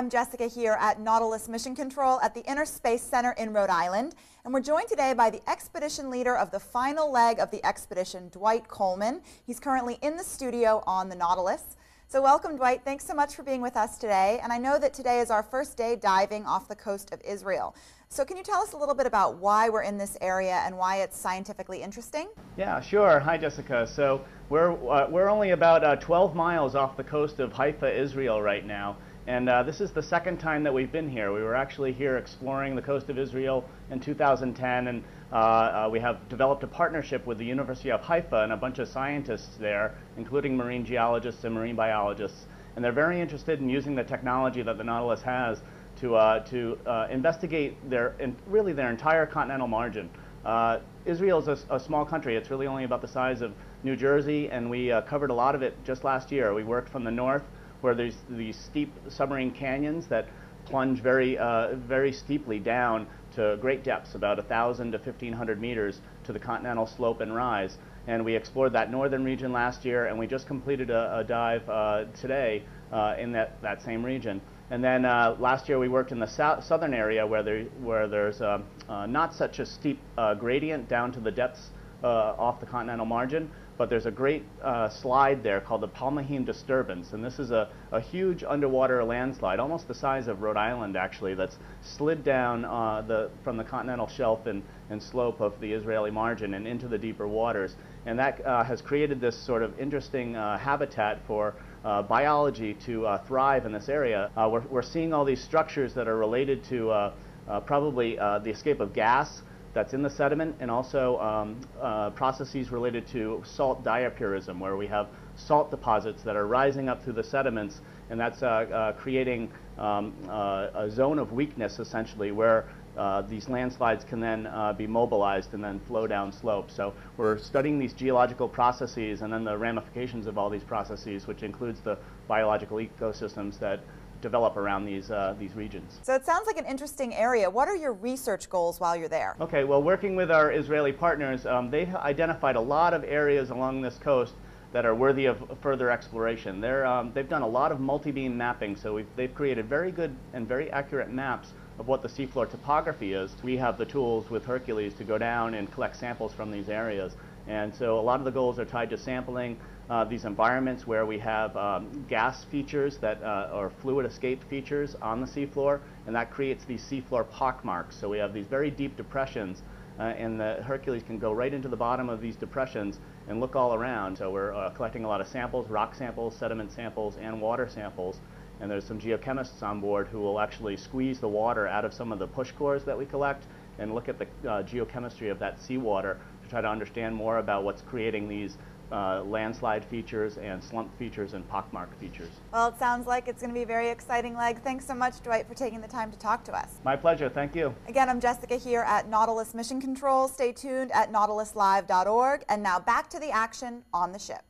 I'm Jessica here at Nautilus Mission Control at the Inner Space Center in Rhode Island, and we're joined today by the expedition leader of the final leg of the expedition, Dwight Coleman. He's currently in the studio on the Nautilus. So welcome, Dwight. Thanks so much for being with us today. And I know that today is our first day diving off the coast of Israel. So can you tell us a little bit about why we're in this area and why it's scientifically interesting? Yeah, sure. Hi, Jessica. So we're only about 12 miles off the coast of Haifa, Israel right now. And this is the second time that we've been here. We were actually here exploring the coast of Israel in 2010, and we have developed a partnership with the University of Haifa and a bunch of scientists there, including marine geologists and marine biologists. And they're very interested in using the technology that the Nautilus has to investigate really their entire continental margin. Israel is a small country. It's really only about the size of New Jersey, and we covered a lot of it just last year. We worked from the north, where there's these steep submarine canyons that plunge very steeply down to great depths, about 1,000 to 1,500 meters to the continental slope and rise. And we explored that northern region last year, and we just completed a dive today in that same region. And then last year we worked in the southern area where there's not such a steep gradient down to the depths off the continental margin, but there's a great slide there called the Palmahim disturbance, and this is a huge underwater landslide, almost the size of Rhode Island actually, that's slid down from the continental shelf and slope of the Israeli margin and into the deeper waters, and that has created this sort of interesting habitat for biology to thrive in this area. We're seeing all these structures that are related to probably the escape of gas that's in the sediment, and also processes related to salt diapurism, where we have salt deposits that are rising up through the sediments, and that's creating a zone of weakness, essentially, where these landslides can then be mobilized and then flow down slope. So we're studying these geological processes and then the ramifications of all these processes, which includes the biological ecosystems that develop around these regions. So it sounds like an interesting area. What are your research goals while you're there? Okay, well, working with our Israeli partners, they've identified a lot of areas along this coast that are worthy of further exploration. They've done a lot of multi-beam mapping, so they've created very good and very accurate maps of what the seafloor topography is. We have the tools with Hercules to go down and collect samples from these areas. And so a lot of the goals are tied to sampling these environments where we have gas features or fluid escape features on the seafloor, and that creates these seafloor pockmarks. So we have these very deep depressions, and the Hercules can go right into the bottom of these depressions and look all around. So we're collecting a lot of samples, rock samples, sediment samples, and water samples. And there's some geochemists on board who will actually squeeze the water out of some of the push cores that we collect and look at the geochemistry of that seawater to try to understand more about what's creating these landslide features and slump features and pockmark features. Well, it sounds like it's going to be a very exciting leg. Thanks so much, Dwight, for taking the time to talk to us. My pleasure. Thank you. Again, I'm Jessica here at Nautilus Mission Control. Stay tuned at nautiluslive.org. And now back to the action on the ship.